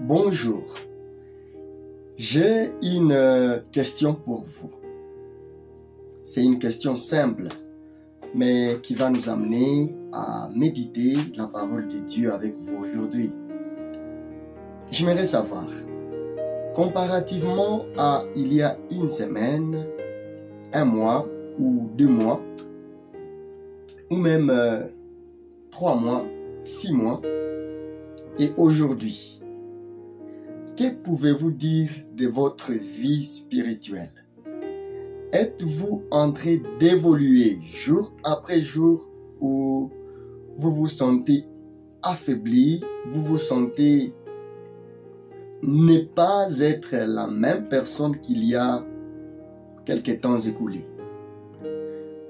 Bonjour, j'ai une question pour vous. C'est une question simple, mais qui va nous amener à méditer la parole de Dieu avec vous aujourd'hui. J'aimerais savoir, comparativement à il y a une semaine, un mois ou 2 mois, ou même 3 mois, 6 mois, et aujourd'hui, que pouvez-vous dire de votre vie spirituelle? Êtes-vous en train d'évoluer jour après jour ou vous vous sentez affaibli, vous vous sentez ne pas être la même personne qu'il y a quelques temps écoulés?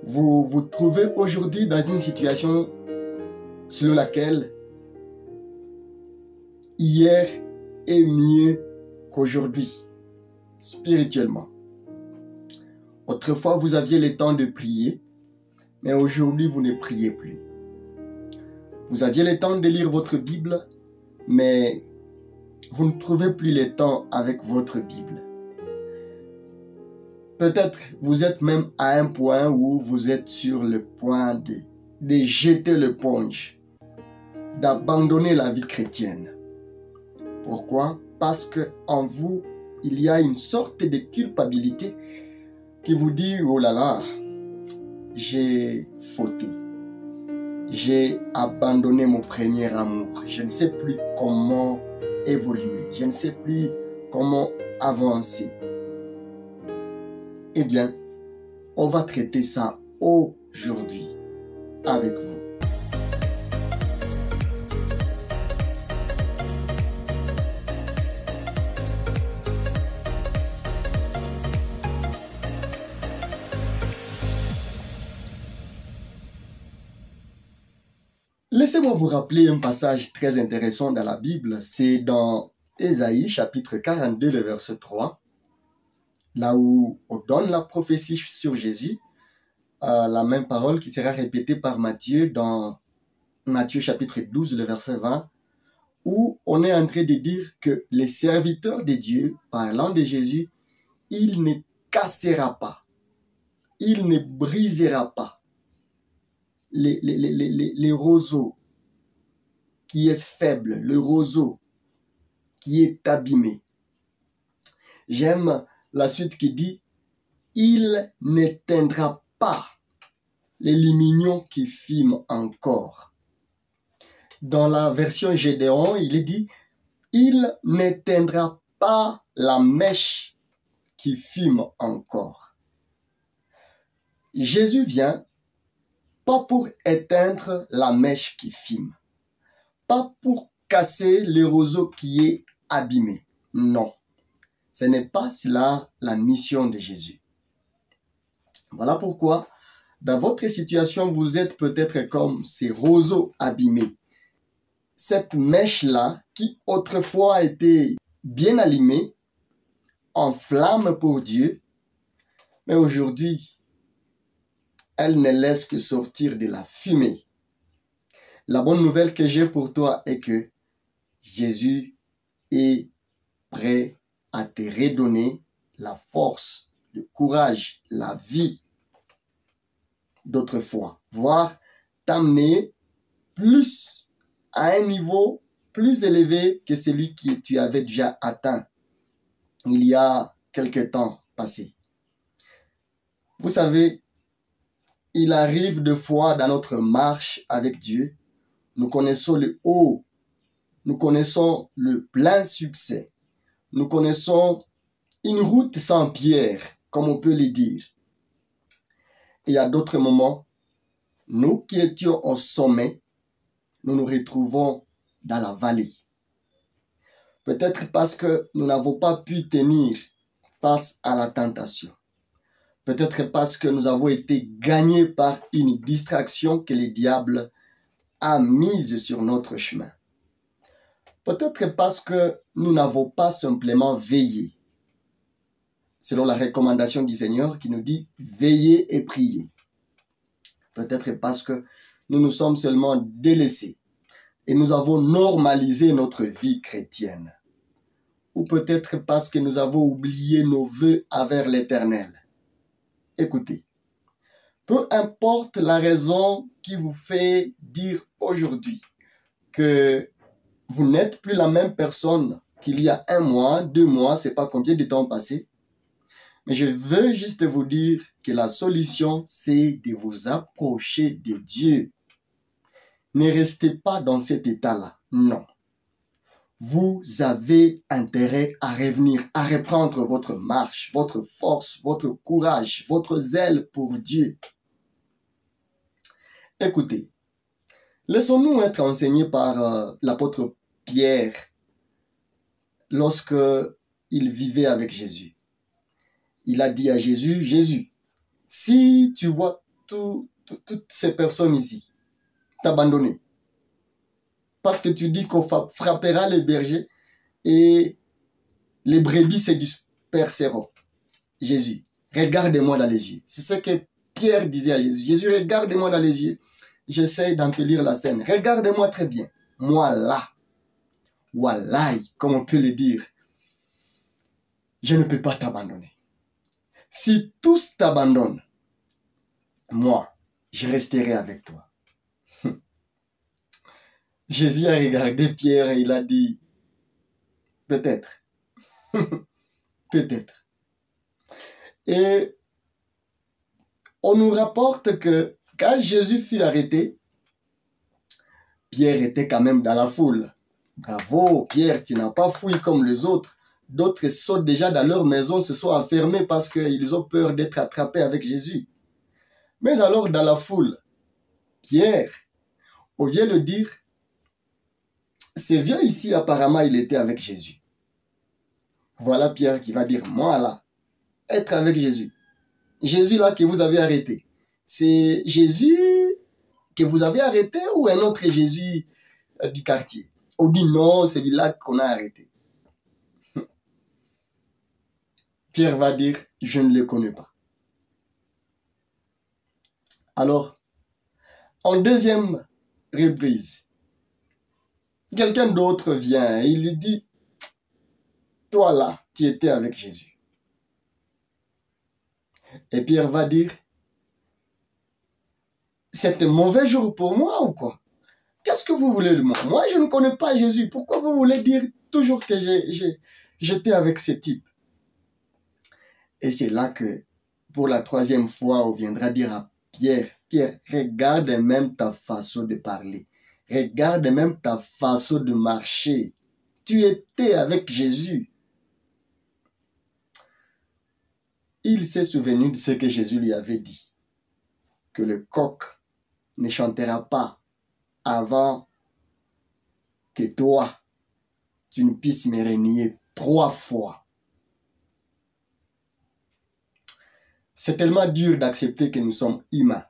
Vous vous trouvez aujourd'hui dans une situation selon laquelle hier est mieux qu'aujourd'hui, spirituellement. Autrefois, vous aviez le temps de prier, mais aujourd'hui, vous ne priez plus. Vous aviez le temps de lire votre Bible, mais vous ne trouvez plus le temps avec votre Bible. Peut-être vous êtes même à un point où vous êtes sur le point de jeter l'éponge, d'abandonner la vie chrétienne. Pourquoi? Parce qu'en vous, il y a une sorte de culpabilité qui vous dit, oh là là, j'ai fauté. J'ai abandonné mon premier amour. Je ne sais plus comment évoluer. Je ne sais plus comment avancer. Eh bien, on va traiter ça aujourd'hui avec vous. Laissez-moi vous rappeler un passage très intéressant dans la Bible. C'est dans Ésaïe, chapitre 42, le verset 3, là où on donne la prophétie sur Jésus, la même parole qui sera répétée par Matthieu dans Matthieu, chapitre 12, le verset 20, où on est en train de dire que les serviteurs de Dieu, parlant de Jésus, il ne cassera pas, il ne brisera pas les roseaux qui est faible, le roseau qui est abîmé. J'aime la suite qui dit, il n'éteindra pas les lumignons qui fument encore. Dans la version Gédéon, il est dit, il n'éteindra pas la mèche qui fume encore. Jésus vient pas pour éteindre la mèche qui fume, pas pour casser le roseau qui est abîmé. Non, ce n'est pas cela la mission de Jésus. Voilà pourquoi, dans votre situation, vous êtes peut-être comme ces roseaux abîmés. Cette mèche-là, qui autrefois était bien allumée, en flamme pour Dieu, mais aujourd'hui, elle ne laisse que sortir de la fumée. La bonne nouvelle que j'ai pour toi est que Jésus est prêt à te redonner la force, le courage, la vie d'autrefois, voire t'amener plus à un niveau plus élevé que celui que tu avais déjà atteint il y a quelque temps passé. Vous savez, il arrive des fois dans notre marche avec Dieu, nous connaissons le haut, nous connaissons le plein succès, nous connaissons une route sans pierre, comme on peut le dire. Et à d'autres moments, nous qui étions au sommet, nous nous retrouvons dans la vallée. Peut-être parce que nous n'avons pas pu tenir face à la tentation. Peut-être parce que nous avons été gagnés par une distraction que le diable a mise sur notre chemin. Peut-être parce que nous n'avons pas simplement veillé, selon la recommandation du Seigneur qui nous dit « veillez et priez ». Peut-être parce que nous nous sommes seulement délaissés, et nous avons normalisé notre vie chrétienne. Ou peut-être parce que nous avons oublié nos vœux envers l'Éternel. Écoutez, peu importe la raison qui vous fait dire aujourd'hui que vous n'êtes plus la même personne qu'il y a 1 mois, 2 mois, c'est pas combien de temps passé, mais je veux juste vous dire que la solution, c'est de vous approcher de Dieu. Ne restez pas dans cet état-là, non. Vous avez intérêt à revenir, à reprendre votre marche, votre force, votre courage, votre zèle pour Dieu. Écoutez, laissons-nous être enseignés par l'apôtre Pierre lorsque il vivait avec Jésus. Il a dit à Jésus, Jésus, si tu vois toutes ces personnes ici t'abandonner, parce que tu dis qu'on frappera les bergers et les brebis se disperseront. Jésus, regarde-moi dans les yeux. C'est ce que Pierre disait à Jésus. Jésus, regarde-moi dans les yeux. J'essaie d'embellir la scène. Regarde-moi très bien. Moi là. Wallahi, comme on peut le dire. Je ne peux pas t'abandonner. Si tous t'abandonnent, moi, je resterai avec toi. Jésus a regardé Pierre et il a dit, peut-être, peut-être. Et on nous rapporte que quand Jésus fut arrêté, Pierre était quand même dans la foule. Bravo, Pierre, tu n'as pas fui comme les autres. D'autres sont déjà dans leur maison, se sont enfermés parce qu'ils ont peur d'être attrapés avec Jésus. Mais alors, dans la foule, Pierre, on vient le dire, ce vieux ici, apparemment, il était avec Jésus. Voilà Pierre qui va dire, moi là, être avec Jésus. Jésus là que vous avez arrêté. C'est Jésus que vous avez arrêté ou un autre Jésus du quartier? On dit non, c'est celui-là qu'on a arrêté. Pierre va dire, je ne le connais pas. Alors, en deuxième reprise, quelqu'un d'autre vient et il lui dit, toi là, tu étais avec Jésus. Et Pierre va dire, c'est un mauvais jour pour moi ou quoi? Qu'est-ce que vous voulez de moi? Moi, je ne connais pas Jésus. Pourquoi vous voulez dire toujours que j'étais avec ce type? Et c'est là que, pour la 3e fois, on viendra dire à Pierre, Pierre, regarde même ta façon de parler. Regarde même ta façon de marcher. Tu étais avec Jésus. Il s'est souvenu de ce que Jésus lui avait dit. Que le coq ne chantera pas avant que toi, tu ne puisses me renier 3 fois. C'est tellement dur d'accepter que nous sommes humains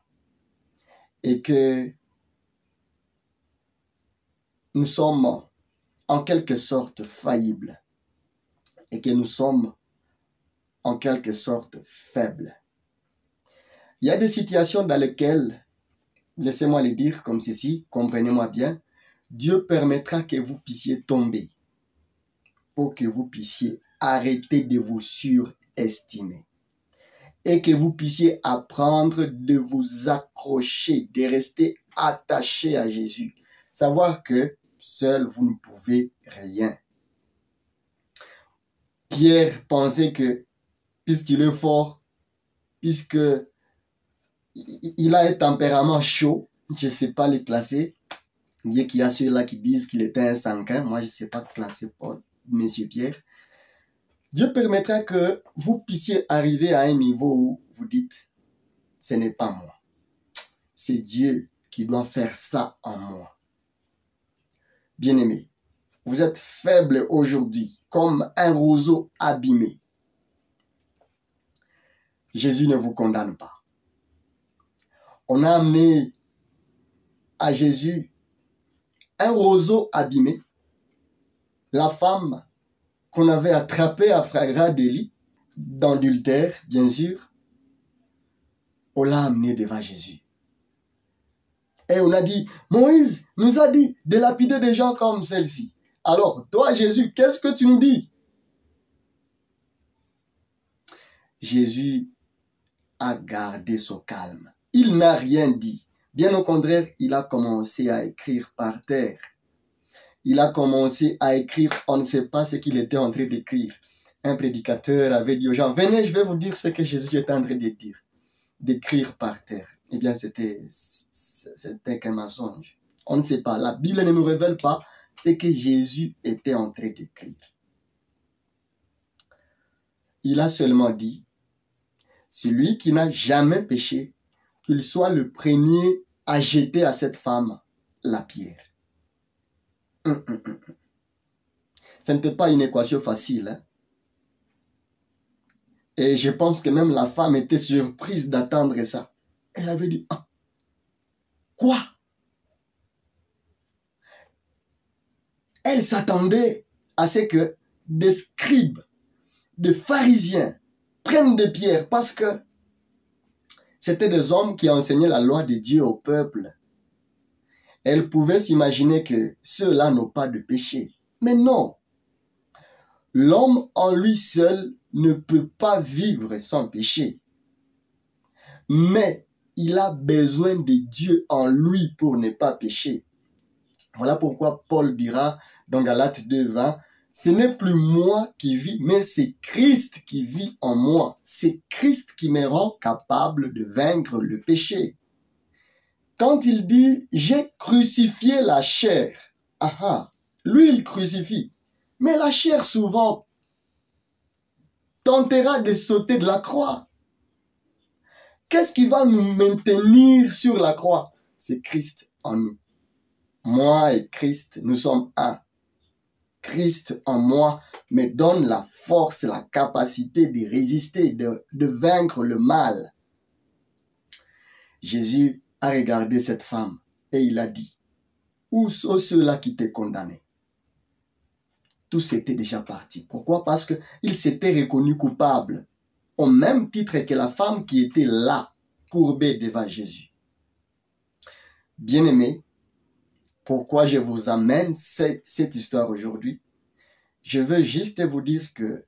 et que nous sommes en quelque sorte faillibles et que nous sommes en quelque sorte faibles. Il y a des situations dans lesquelles, laissez-moi les dire comme ceci, comprenez-moi bien, Dieu permettra que vous puissiez tomber pour que vous puissiez arrêter de vous surestimer et que vous puissiez apprendre de vous accrocher, de rester attaché à Jésus. Savoir que seul vous ne pouvez rien. Pierre pensait que puisqu'il est fort, puisqu'il a un tempérament chaud, je ne sais pas les classer, bien qu'il y a ceux-là qui disent qu'il était un sanguin, moi je ne sais pas classer Paul, Monsieur Pierre. Dieu permettra que vous puissiez arriver à un niveau où vous dites, ce n'est pas moi, c'est Dieu qui doit faire ça en moi. Bien-aimés, vous êtes faibles aujourd'hui, comme un roseau abîmé. Jésus ne vous condamne pas. On a amené à Jésus un roseau abîmé, la femme qu'on avait attrapée à flagrant délit, d'adultère, bien sûr, on l'a amené devant Jésus. Et on a dit, Moïse nous a dit de lapider des gens comme celle-ci. Alors, toi, Jésus, qu'est-ce que tu nous dis? Jésus a gardé son calme. Il n'a rien dit. Bien au contraire, il a commencé à écrire par terre. Il a commencé à écrire, on ne sait pas ce qu'il était en train d'écrire. Un prédicateur avait dit aux gens, venez, je vais vous dire ce que Jésus était en train de dire, d'écrire par terre. Eh bien, c'était qu'un mensonge. On ne sait pas. La Bible ne nous révèle pas ce que Jésus était en train d'écrire. Il a seulement dit, celui qui n'a jamais péché, qu'il soit le premier à jeter à cette femme la pierre. Ce n'était pas une équation facile. Hein? Et je pense que même la femme était surprise d'attendre ça. Elle avait dit, ah, quoi? Elle s'attendait à ce que des scribes, des pharisiens prennent des pierres parce que c'était des hommes qui enseignaient la loi de Dieu au peuple. Elle pouvait s'imaginer que ceux-là n'ont pas de péché. Mais non. L'homme en lui seul ne peut pas vivre sans péché. Mais il a besoin de Dieu en lui pour ne pas pécher. Voilà pourquoi Paul dira dans Galates 2:20, ce n'est plus moi qui vis, mais c'est Christ qui vit en moi. C'est Christ qui me rend capable de vaincre le péché. Quand il dit, j'ai crucifié la chair, lui il crucifie. Mais la chair souvent tentera de sauter de la croix. Qu'est-ce qui va nous maintenir sur la croix? C'est Christ en nous. Moi et Christ, nous sommes un. Christ en moi me donne la force, la capacité de résister, de vaincre le mal. Jésus a regardé cette femme et il a dit, où sont ceux-là qui t'ont condamné? Tous étaient déjà partis. Pourquoi? Parce qu'il s'était reconnu coupable, au même titre que la femme qui était là, courbée devant Jésus. Bien-aimés, pourquoi je vous amène cette histoire aujourd'hui? Je veux juste vous dire que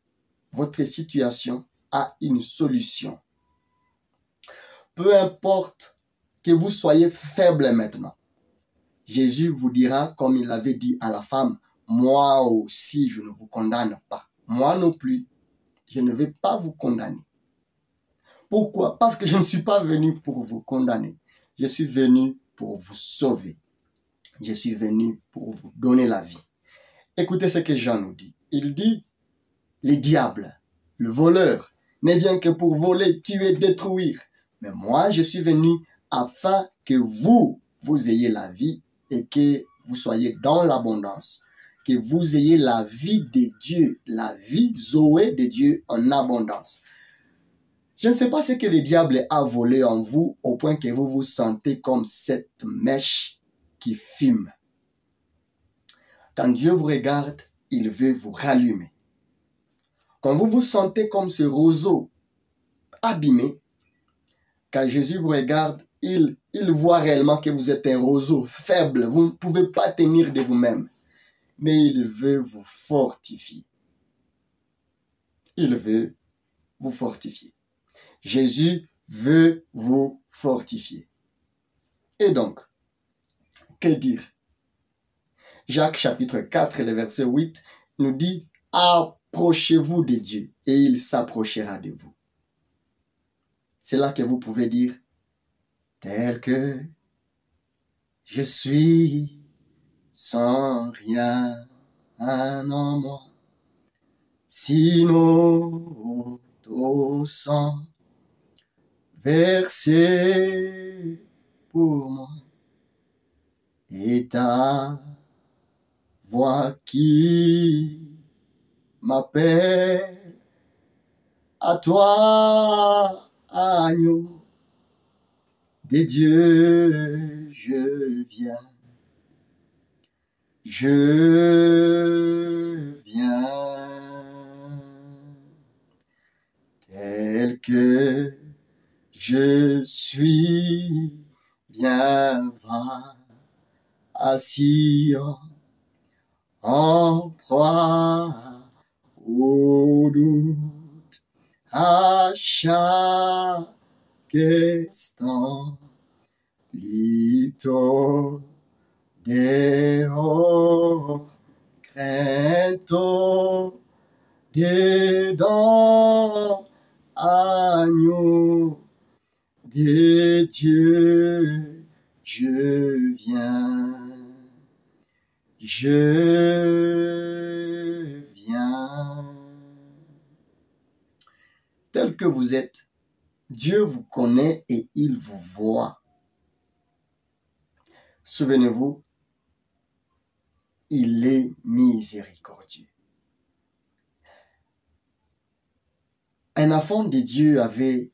votre situation a une solution. Peu importe que vous soyez faible maintenant, Jésus vous dira, comme il l'avait dit à la femme, moi aussi je ne vous condamne pas. Moi non plus, je ne vais pas vous condamner. Pourquoi? Parce que je ne suis pas venu pour vous condamner. Je suis venu pour vous sauver. Je suis venu pour vous donner la vie. Écoutez ce que Jean nous dit. Il dit, les diables, le voleur, ne vient que pour voler, tuer, détruire. Mais moi, je suis venu afin que vous ayez la vie et que vous soyez dans l'abondance. Que vous ayez la vie de Dieu, la vie Zoé de Dieu en abondance. Je ne sais pas ce que le diable a volé en vous au point que vous vous sentez comme cette mèche qui fume. Quand Dieu vous regarde, il veut vous rallumer. Quand vous vous sentez comme ce roseau abîmé, quand Jésus vous regarde, il voit réellement que vous êtes un roseau faible. Vous ne pouvez pas tenir de vous-même. Mais il veut vous fortifier. Il veut vous fortifier. Jésus veut vous fortifier. Et donc, que dire? Jacques chapitre 4, le verset 8 nous dit « Approchez-vous de Dieu et il s'approchera de vous. » C'est là que vous pouvez dire « Tel que je suis, sans rien en moi, sinon au sang versé pour moi, et ta voix qui m'appelle à toi, agneau de Dieu, je viens, tel que je suis, Viens, va à Sion, en proie au doute, à chaque instant, lito dehors, crainte dedans, agneau de Dieu, je viens, je viens. Tel que vous êtes, Dieu vous connaît et il vous voit. Souvenez-vous, il est miséricordieux. Un enfant de Dieu avait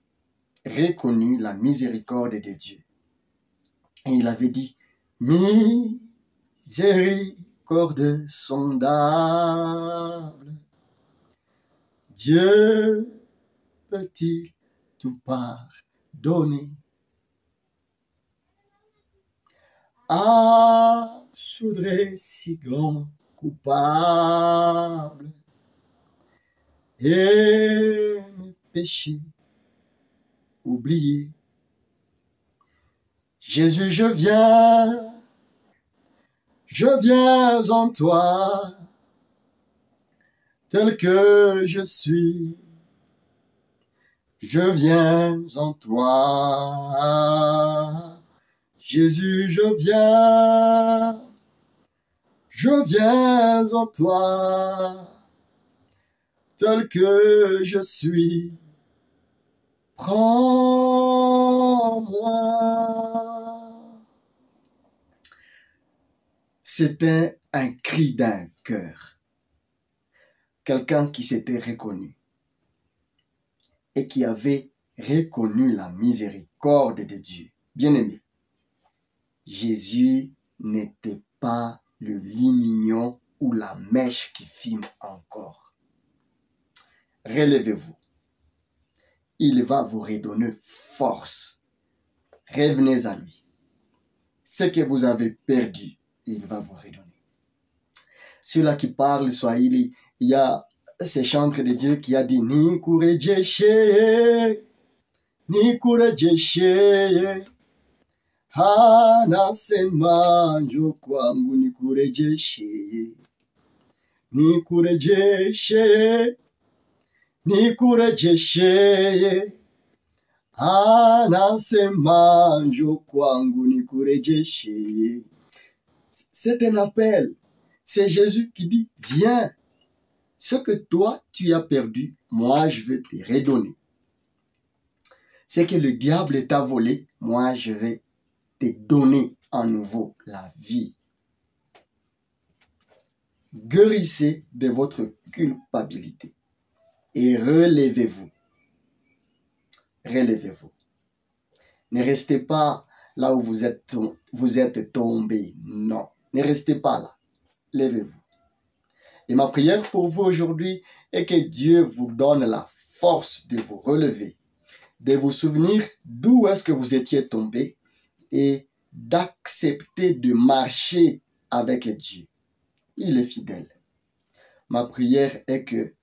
reconnu la miséricorde de Dieu. Et il avait dit, miséricorde sondable, Dieu peut-il tout pardonner? Ah, soudrais si grand coupable, et mes péchés oubliés. Jésus, je viens en toi, tel que je suis. Je viens en toi. Jésus, je viens en toi, tel que je suis. Prends-moi. C'était un cri d'un cœur. Quelqu'un qui s'était reconnu et qui avait reconnu la miséricorde de Dieu. Bien-aimé, Jésus n'était pas le lit mignon ou la mèche qui fume encore. Relevez-vous. Il va vous redonner force. Revenez à lui. Ce que vous avez perdu, il va vous redonner. Celui-là qui parle Swahili, il y a ce chantre de Dieu qui a dit Ni kurejeshe, ni kurejeshe. Anasema njoo kwangu nikurejeshe, nikurejeshe, nikurejeshe. Anasema njoo kwangu nikurejeshe. C'est un appel. C'est Jésus qui dit viens. Ce que toi tu as perdu, moi je vais te redonner. Ce que le diable t'a volé, moi je vais te donner à nouveau la vie. Guérissez de votre culpabilité et relevez-vous. Relevez-vous. Ne restez pas là où vous êtes tombé. Non, ne restez pas là. Levez-vous. Et ma prière pour vous aujourd'hui est que Dieu vous donne la force de vous relever, de vous souvenir d'où est-ce que vous étiez tombé et d'accepter de marcher avec Dieu. Il est fidèle. Ma prière est que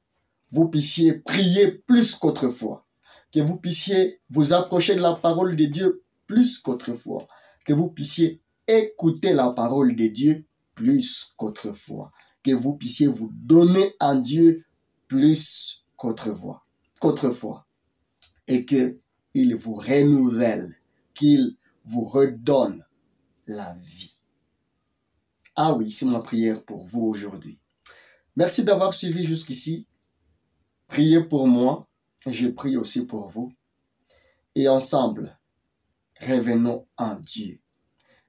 vous puissiez prier plus qu'autrefois, que vous puissiez vous approcher de la parole de Dieu plus qu'autrefois, que vous puissiez écouter la parole de Dieu plus qu'autrefois, que vous puissiez vous donner à Dieu plus qu'autrefois, et qu'il vous renouvelle, qu'il vous redonne la vie. Ah oui, c'est ma prière pour vous aujourd'hui. Merci d'avoir suivi jusqu'ici. Priez pour moi, je prie aussi pour vous. Et ensemble, revenons en Dieu.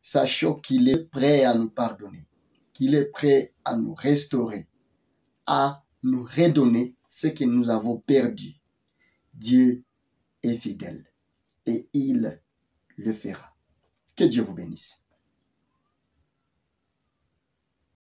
Sachons qu'il est prêt à nous pardonner, qu'il est prêt à nous restaurer, à nous redonner ce que nous avons perdu. Dieu est fidèle et il le fera. Que Dieu vous bénisse.